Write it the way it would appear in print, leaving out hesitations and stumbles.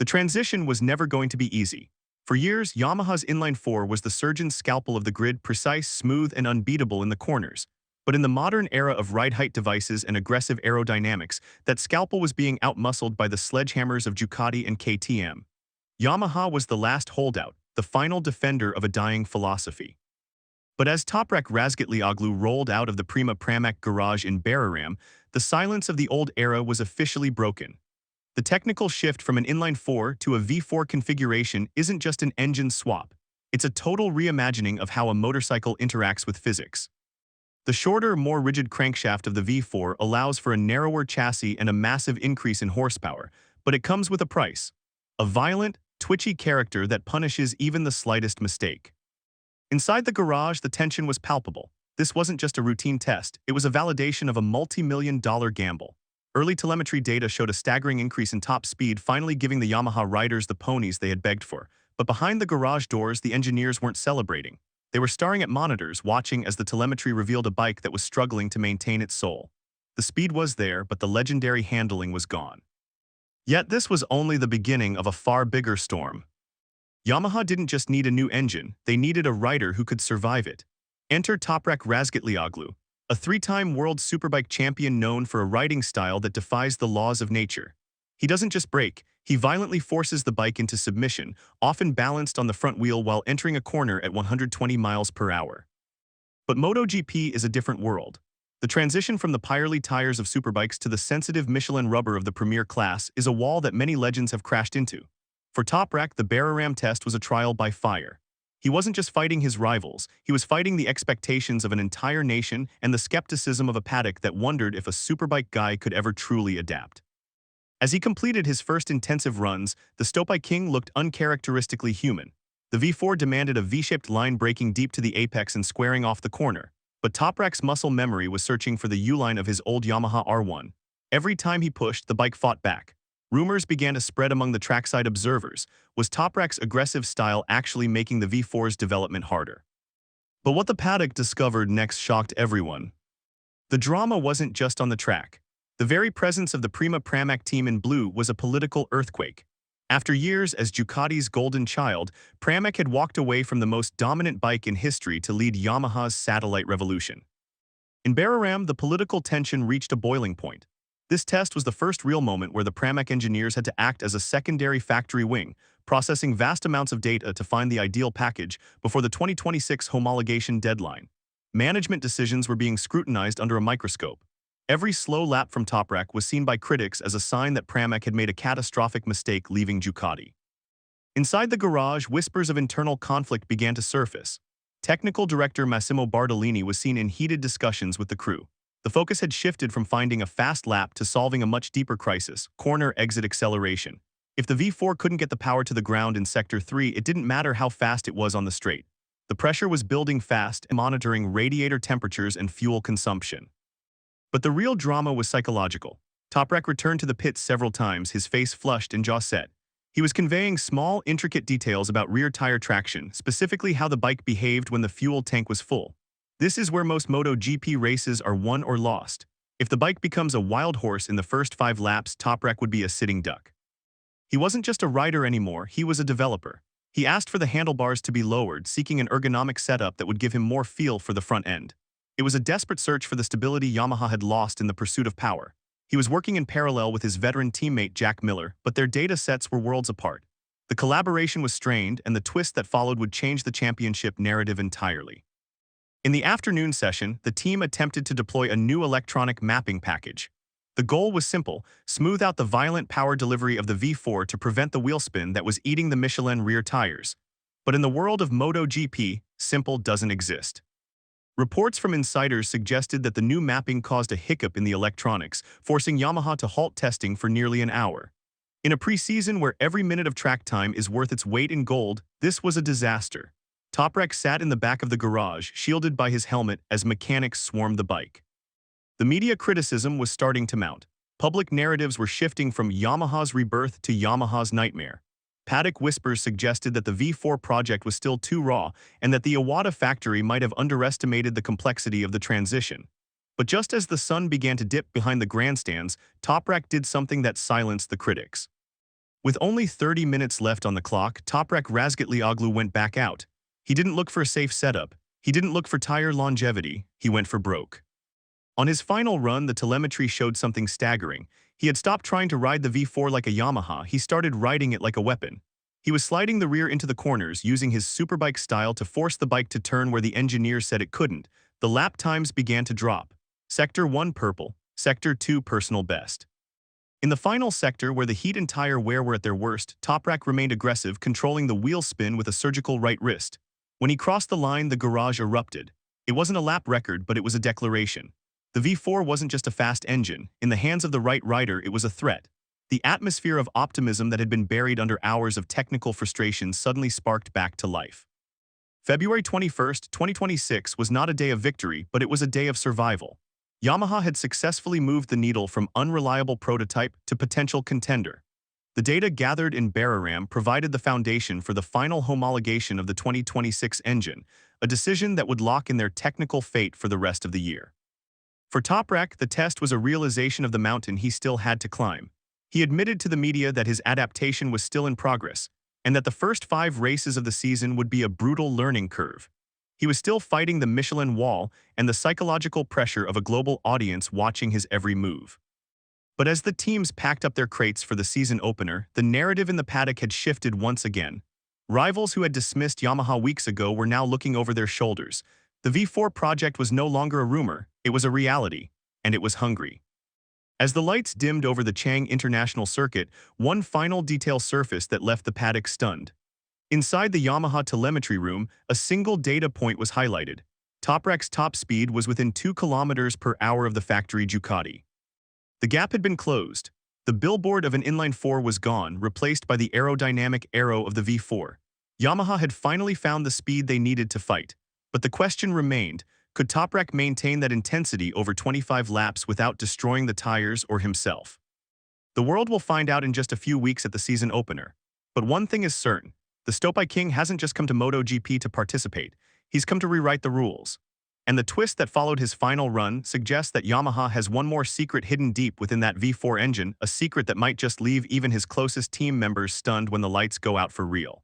The transition was never going to be easy. For years, Yamaha's Inline 4 was the surgeon's scalpel of the grid, precise, smooth, and unbeatable in the corners. But in the modern era of ride-height devices and aggressive aerodynamics, that scalpel was being outmuscled by the sledgehammers of Ducati and KTM. Yamaha was the last holdout, the final defender of a dying philosophy. But as Toprak Razgatlıoğlu rolled out of the Prima Pramac garage in Buriram, the silence of the old era was officially broken. The technical shift from an inline 4 to a V4 configuration isn't just an engine swap. It's a total reimagining of how a motorcycle interacts with physics. The shorter, more rigid crankshaft of the V4 allows for a narrower chassis and a massive increase in horsepower, but it comes with a price. A violent, twitchy character that punishes even the slightest mistake. Inside the garage, the tension was palpable. This wasn't just a routine test, it was a validation of a multi-million-dollar gamble. Early telemetry data showed a staggering increase in top speed, finally giving the Yamaha riders the ponies they had begged for. But behind the garage doors, the engineers weren't celebrating. They were staring at monitors, watching as the telemetry revealed a bike that was struggling to maintain its soul. The speed was there, but the legendary handling was gone. Yet this was only the beginning of a far bigger storm. Yamaha didn't just need a new engine, they needed a rider who could survive it. Enter Toprak Razgatlıoğlu, a three-time world superbike champion known for a riding style that defies the laws of nature. He doesn't just brake, he violently forces the bike into submission, often balanced on the front wheel while entering a corner at 120 miles per hour. But MotoGP is a different world. The transition from the Pirelli tires of superbikes to the sensitive Michelin rubber of the premier class is a wall that many legends have crashed into. For Toprak, the Buriram test was a trial by fire. He wasn't just fighting his rivals, he was fighting the expectations of an entire nation and the skepticism of a paddock that wondered if a superbike guy could ever truly adapt. As he completed his first intensive runs, the Stopai King looked uncharacteristically human. The V4 demanded a V-shaped line breaking deep to the apex and squaring off the corner, but Toprak's muscle memory was searching for the U-line of his old Yamaha R1. Every time he pushed, the bike fought back. Rumors began to spread among the trackside observers. Was Toprak's aggressive style actually making the V4's development harder? But what the paddock discovered next shocked everyone. The drama wasn't just on the track. The very presence of the Prima Pramac team in blue was a political earthquake. After years as Ducati's golden child, Pramac had walked away from the most dominant bike in history to lead Yamaha's satellite revolution. In Buriram, the political tension reached a boiling point. This test was the first real moment where the Pramac engineers had to act as a secondary factory wing, processing vast amounts of data to find the ideal package before the 2026 homologation deadline. Management decisions were being scrutinized under a microscope. Every slow lap from Toprak was seen by critics as a sign that Pramac had made a catastrophic mistake leaving Ducati. Inside the garage, whispers of internal conflict began to surface. Technical director Massimo Bartolini was seen in heated discussions with the crew. The focus had shifted from finding a fast lap to solving a much deeper crisis: corner exit acceleration. If the V4 couldn't get the power to the ground in Sector 3, it didn't matter how fast it was on the straight. The pressure was building fast, monitoring radiator temperatures and fuel consumption. But the real drama was psychological. Toprak returned to the pits several times, his face flushed and jaw set. He was conveying small, intricate details about rear tire traction, specifically how the bike behaved when the fuel tank was full. This is where most MotoGP races are won or lost. If the bike becomes a wild horse in the first 5 laps, Toprak would be a sitting duck. He wasn't just a rider anymore, he was a developer. He asked for the handlebars to be lowered, seeking an ergonomic setup that would give him more feel for the front end. It was a desperate search for the stability Yamaha had lost in the pursuit of power. He was working in parallel with his veteran teammate Jack Miller, but their data sets were worlds apart. The collaboration was strained, and the twist that followed would change the championship narrative entirely. In the afternoon session, the team attempted to deploy a new electronic mapping package. The goal was simple: smooth out the violent power delivery of the V4 to prevent the wheel spin that was eating the Michelin rear tires. But in the world of MotoGP, simple doesn't exist. Reports from insiders suggested that the new mapping caused a hiccup in the electronics, forcing Yamaha to halt testing for nearly an hour. In a preseason where every minute of track time is worth its weight in gold, this was a disaster. Toprak sat in the back of the garage, shielded by his helmet, as mechanics swarmed the bike. The media criticism was starting to mount. Public narratives were shifting from Yamaha's rebirth to Yamaha's nightmare. Paddock whispers suggested that the V4 project was still too raw and that the Iwata factory might have underestimated the complexity of the transition. But just as the sun began to dip behind the grandstands, Toprak did something that silenced the critics. With only 30 minutes left on the clock, Toprak Razgatlıoğlu went back out. He didn't look for a safe setup. He didn't look for tire longevity. He went for broke. On his final run, the telemetry showed something staggering. He had stopped trying to ride the V4 like a Yamaha. He started riding it like a weapon. He was sliding the rear into the corners, using his superbike style to force the bike to turn where the engineers said it couldn't. The lap times began to drop. Sector 1 purple, Sector 2 personal best. In the final sector, where the heat and tire wear were at their worst, Toprak remained aggressive, controlling the wheel spin with a surgical right wrist. When he crossed the line, the garage erupted. It wasn't a lap record, but it was a declaration. The V4 wasn't just a fast engine. In the hands of the right rider, it was a threat. The atmosphere of optimism that had been buried under hours of technical frustration suddenly sparked back to life. February 21st, 2026 was not a day of victory, but it was a day of survival. Yamaha had successfully moved the needle from unreliable prototype to potential contender. The data gathered in Buriram provided the foundation for the final homologation of the 2026 engine, a decision that would lock in their technical fate for the rest of the year. For Toprak, the test was a realization of the mountain he still had to climb. He admitted to the media that his adaptation was still in progress, and that the first 5 races of the season would be a brutal learning curve. He was still fighting the Michelin wall and the psychological pressure of a global audience watching his every move. But as the teams packed up their crates for the season opener, the narrative in the paddock had shifted once again. Rivals who had dismissed Yamaha weeks ago were now looking over their shoulders. The V4 project was no longer a rumor, it was a reality, and it was hungry. As the lights dimmed over the Chang International Circuit, one final detail surfaced that left the paddock stunned. Inside the Yamaha telemetry room, a single data point was highlighted. Toprak's top speed was within 2 km/h of the factory Ducati. The gap had been closed. The billboard of an inline 4 was gone, replaced by the aerodynamic arrow of the V4. Yamaha had finally found the speed they needed to fight. But the question remained, could Toprak maintain that intensity over 25 laps without destroying the tires or himself? The world will find out in just a few weeks at the season opener. But one thing is certain, the Stopai King hasn't just come to MotoGP to participate, he's come to rewrite the rules. And the twist that followed his final run suggests that Yamaha has one more secret hidden deep within that V4 engine, a secret that might just leave even his closest team members stunned when the lights go out for real.